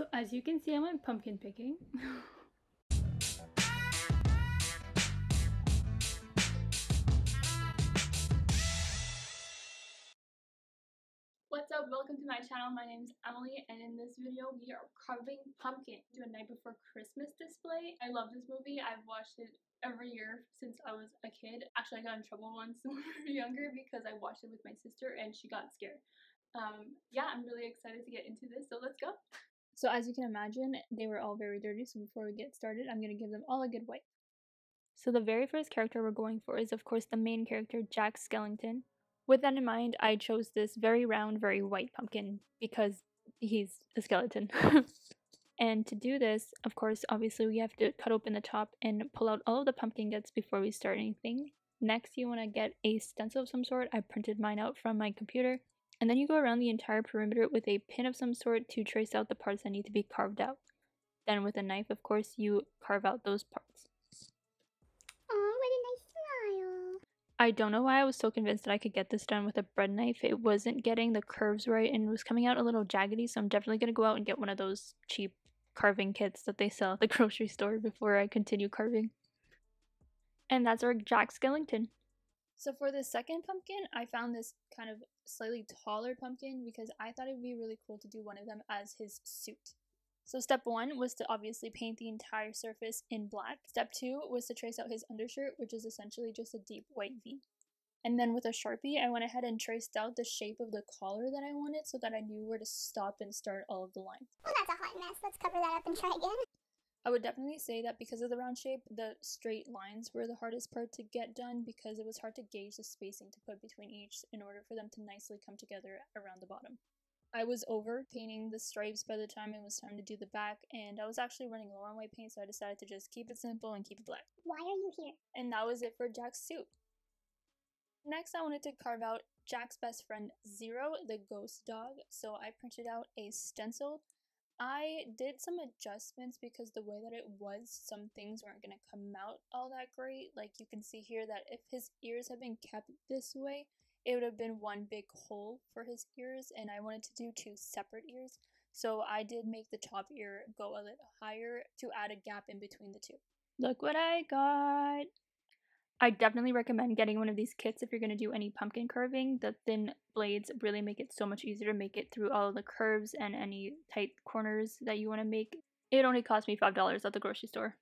So as you can see, I went pumpkin picking. What's up? Welcome to my channel. My name is Emily, and in this video we are carving pumpkin to a Night Before Christmas display. I love this movie. I've watched it every year since I was a kid. Actually, I got in trouble once when we were younger because I watched it with my sister and she got scared. Yeah, I'm really excited to get into this, so let's go. So as you can imagine, they were all very dirty, so before we get started, I'm going to give them all a good wipe. So the very first character we're going for is of course the main character, Jack Skellington. With that in mind, I chose this very round, very white pumpkin because he's a skeleton. And to do this, of course, obviously we have to cut open the top and pull out all of the pumpkin guts before we start anything. Next, you want to get a stencil of some sort. I printed mine out from my computer. And then you go around the entire perimeter with a pin of some sort to trace out the parts that need to be carved out. Then with a knife, of course, you carve out those parts. Oh, what a nice smile. I don't know why I was so convinced that I could get this done with a bread knife. It wasn't getting the curves right and it was coming out a little jaggedy, so I'm definitely going to go out and get one of those cheap carving kits that they sell at the grocery store before I continue carving. And that's our Jack Skellington. So for the second pumpkin, I found this kind of slightly taller pumpkin because I thought it would be really cool to do one of them as his suit. So step 1 was to obviously paint the entire surface in black. Step 2 was to trace out his undershirt, which is essentially just a deep white V. And then with a Sharpie, I went ahead and traced out the shape of the collar that I wanted so that I knew where to stop and start all of the lines. Well, that's a hot mess. Let's cover that up and try again. I would definitely say that because of the round shape, the straight lines were the hardest part to get done because it was hard to gauge the spacing to put between each in order for them to nicely come together around the bottom. I was over painting the stripes by the time it was time to do the back, and I was actually running low on white paint, so I decided to just keep it simple and keep it black. Why are you here? And that was it for Jack's suit. Next, I wanted to carve out Jack's best friend, Zero, the ghost dog, so I printed out a stencil. I did some adjustments because the way that it was, some things weren't going to come out all that great. Like you can see here that if his ears had been kept this way, it would have been one big hole for his ears, and I wanted to do 2 separate ears. So I did make the top ear go a little higher to add a gap in between the two. Look what I got! I definitely recommend getting one of these kits if you're going to do any pumpkin carving. The thin blades really make it so much easier to make it through all of the curves and any tight corners that you want to make. It only cost me $5 at the grocery store.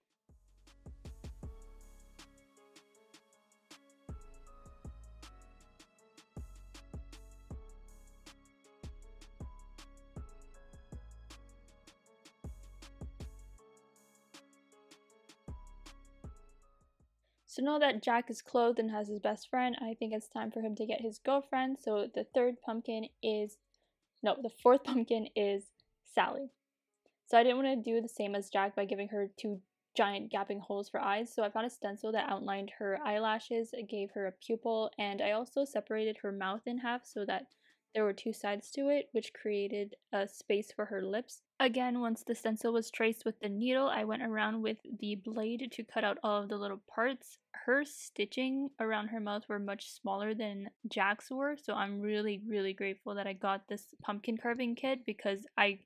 So now that Jack is clothed and has his best friend, I think it's time for him to get his girlfriend. So the fourth pumpkin is Sally. So I didn't want to do the same as Jack by giving her 2 giant gaping holes for eyes. So I found a stencil that outlined her eyelashes, gave her a pupil, and I also separated her mouth in half so that there were 2 sides to it, which created a space for her lips. Again, once the stencil was traced with the needle, I went around with the blade to cut out all of the little parts. Her stitching around her mouth were much smaller than Jack's were, so I'm really, really grateful that I got this pumpkin carving kit because I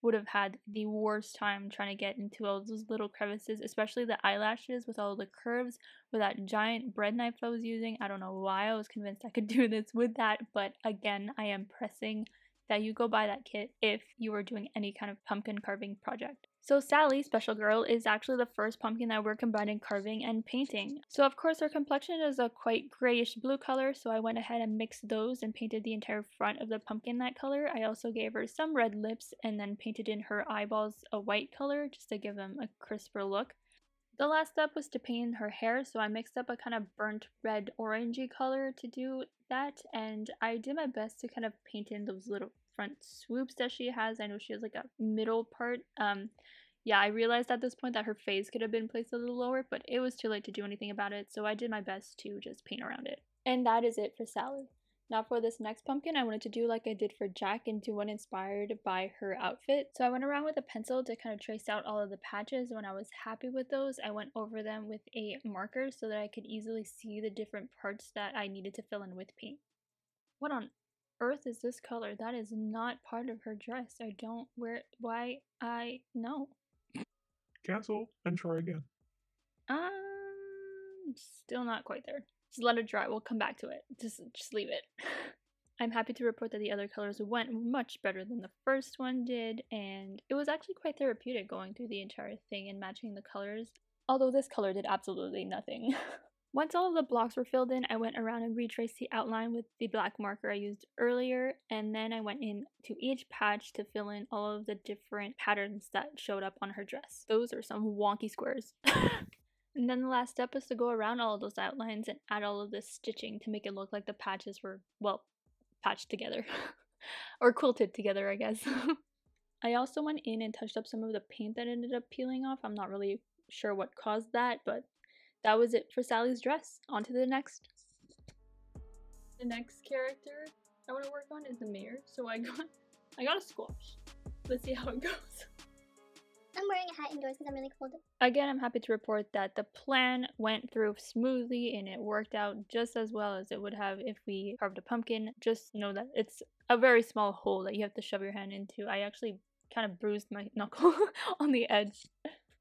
would have had the worst time trying to get into all those little crevices, especially the eyelashes with all the curves with that giant bread knife I was using. I don't know why I was convinced I could do this with that, but again, I am pressing that you go buy that kit if you are doing any kind of pumpkin carving project. So Sally, Special Girl, is actually the first pumpkin that we're combining carving and painting. So of course her complexion is a quite grayish blue color, so I went ahead and mixed those and painted the entire front of the pumpkin that color. I also gave her some red lips and then painted in her eyeballs a white color just to give them a crisper look. The last step was to paint her hair, so I mixed up a kind of burnt red orangey color to do that, and I did my best to kind of paint in those little front swoops that she has. I know she has like a middle part. Yeah, I realized at this point that her face could have been placed a little lower, but it was too late to do anything about it, so I did my best to just paint around it. And that is it for Sally. Now for this next pumpkin, I wanted to do like I did for Jack and do one inspired by her outfit. So I went around with a pencil to kind of trace out all of the patches. When I was happy with those, I went over them with a marker so that I could easily see the different parts that I needed to fill in with paint. What on earth is this color? That is not part of her dress. I don't wear. Why? No. Cancel and try again. Still not quite there. Just let it dry. We'll come back to it. Just leave it. I'm happy to report that the other colors went much better than the first one did, and it was actually quite therapeutic going through the entire thing and matching the colors, although this color did absolutely nothing. Once all of the blocks were filled in, I went around and retraced the outline with the black marker I used earlier, and then I went into each patch to fill in all of the different patterns that showed up on her dress. Those are some wonky squares. And then the last step was to go around all of those outlines and add all of this stitching to make it look like the patches were, well, patched together. Or quilted together, I guess. I also went in and touched up some of the paint that ended up peeling off. I'm not really sure what caused that, but that was it for Sally's dress. On to the next. The next character I want to work on is the mayor, so I got a squash. Let's see how it goes. I'm wearing a hat indoors because I'm really cold. Again, I'm happy to report that the plan went through smoothly and it worked out just as well as it would have if we carved a pumpkin. Just know that it's a very small hole that you have to shove your hand into. I actually kind of bruised my knuckle on the edge.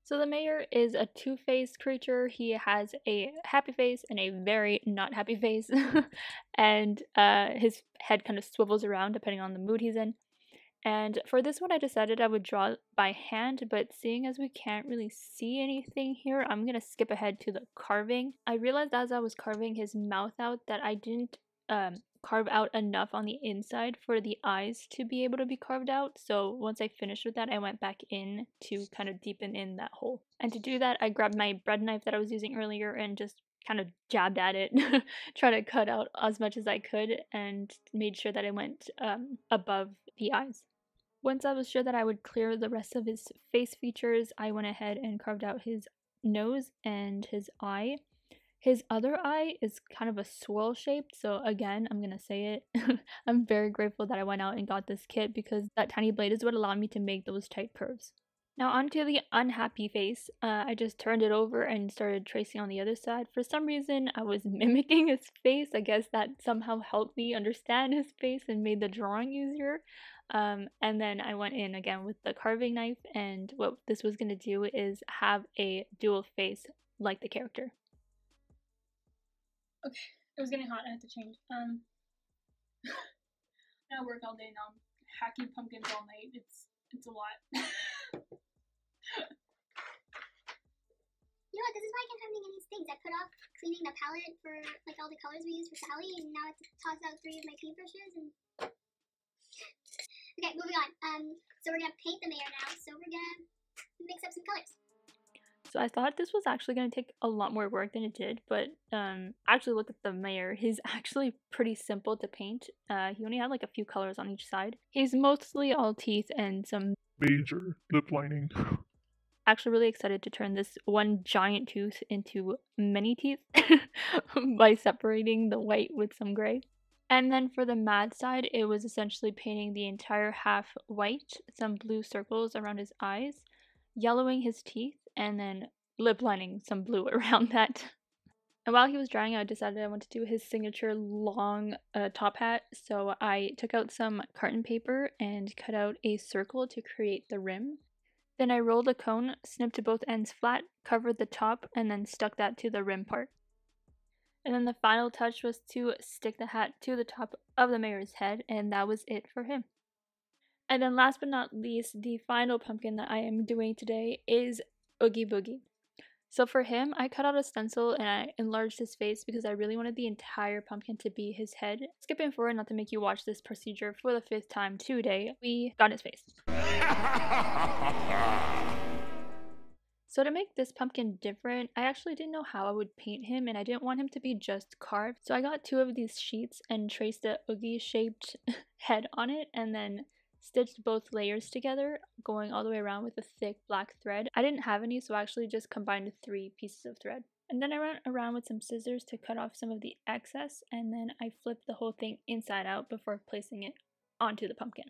So the mayor is a two-faced creature. He has a happy face and a very not happy face. And his head kind of swivels around depending on the mood he's in. And for this one I decided I would draw by hand, but seeing as we can't really see anything here, I'm gonna skip ahead to the carving. I realized as I was carving his mouth out that I didn't carve out enough on the inside for the eyes to be able to be carved out, so once I finished with that I went back in to kind of deepen in that hole. And to do that I grabbed my bread knife that I was using earlier and just kind of jabbed at it, trying to cut out as much as I could and made sure that it went above the eyes. Once I was sure that I would clear the rest of his face features, I went ahead and carved out his nose and his eye. His other eye is kind of a swirl shaped, so again, I'm gonna say it. I'm very grateful that I went out and got this kit because that tiny blade is what allowed me to make those tight curves. Now onto the unhappy face. I just turned it over and started tracing on the other side. For some reason, I was mimicking his face. I guess that somehow helped me understand his face and made the drawing easier. And then I went in again with the carving knife, and what this was going to do is have a dual face like the character. Okay, it was getting hot, I had to change. I work all day now, hacking pumpkins all night, it's a lot. You know what, this is why I can't have any of these things. I put off cleaning the palette for like all the colors we used for Sally, and now I have to toss out 3 of my paintbrushes and... Okay, moving on. So we're gonna paint the mayor now, so we're gonna mix up some colors. So I thought this was actually going to take a lot more work than it did, but actually look at the mayor. He's actually pretty simple to paint. He only had like a few colors on each side. He's mostly all teeth and some Major lip lining. Actually really excited to turn this one giant tooth into many teeth by separating the white with some gray. And then for the mad side, it was essentially painting the entire half white, some blue circles around his eyes, yellowing his teeth, and then lip lining some blue around that. And while he was drying, I decided I wanted to do his signature long top hat, so I took out some carton paper and cut out a circle to create the rim. Then I rolled a cone, snipped both ends flat, covered the top, and then stuck that to the rim part. And then the final touch was to stick the hat to the top of the mayor's head, and that was it for him. And then last but not least, the final pumpkin that I am doing today is Oogie Boogie. So for him, I cut out a stencil and I enlarged his face because I really wanted the entire pumpkin to be his head. Skipping forward, not to make you watch this procedure for the 5th time today, we got his face. So to make this pumpkin different, I actually didn't know how I would paint him and I didn't want him to be just carved. So I got 2 of these sheets and traced a oogie shaped head on it and then stitched both layers together, going all the way around with a thick black thread. I didn't have any, so I actually just combined 3 pieces of thread. And then I went around with some scissors to cut off some of the excess, and then I flipped the whole thing inside out before placing it onto the pumpkin.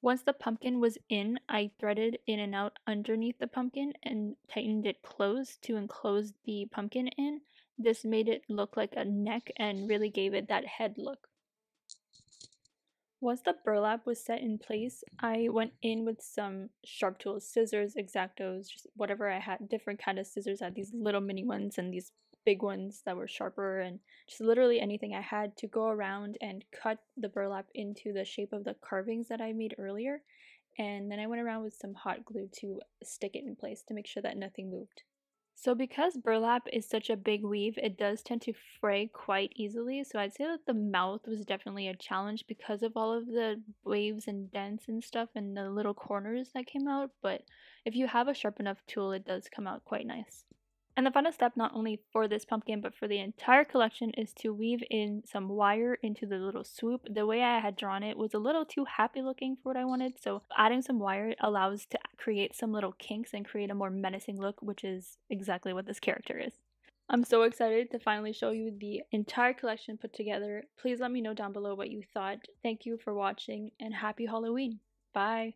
Once the pumpkin was in, I threaded in and out underneath the pumpkin and tightened it closed to enclose the pumpkin in. This made it look like a neck and really gave it that head look. Once the burlap was set in place, I went in with some sharp tools, scissors, X-Actos, just whatever I had, different kind of scissors. I had these little mini ones and these big ones that were sharper, and just literally anything I had to go around and cut the burlap into the shape of the carvings that I made earlier. And then I went around with some hot glue to stick it in place to make sure that nothing moved. So because burlap is such a big weave, it does tend to fray quite easily. So I'd say that the mouth was definitely a challenge because of all of the waves and dents and stuff and the little corners that came out. But if you have a sharp enough tool, it does come out quite nice. And the final step, not only for this pumpkin, but for the entire collection, is to weave in some wire into the little swoop. The way I had drawn it was a little too happy looking for what I wanted, so adding some wire allows to create some little kinks and create a more menacing look, which is exactly what this character is. I'm so excited to finally show you the entire collection put together. Please let me know down below what you thought. Thank you for watching, and happy Halloween. Bye!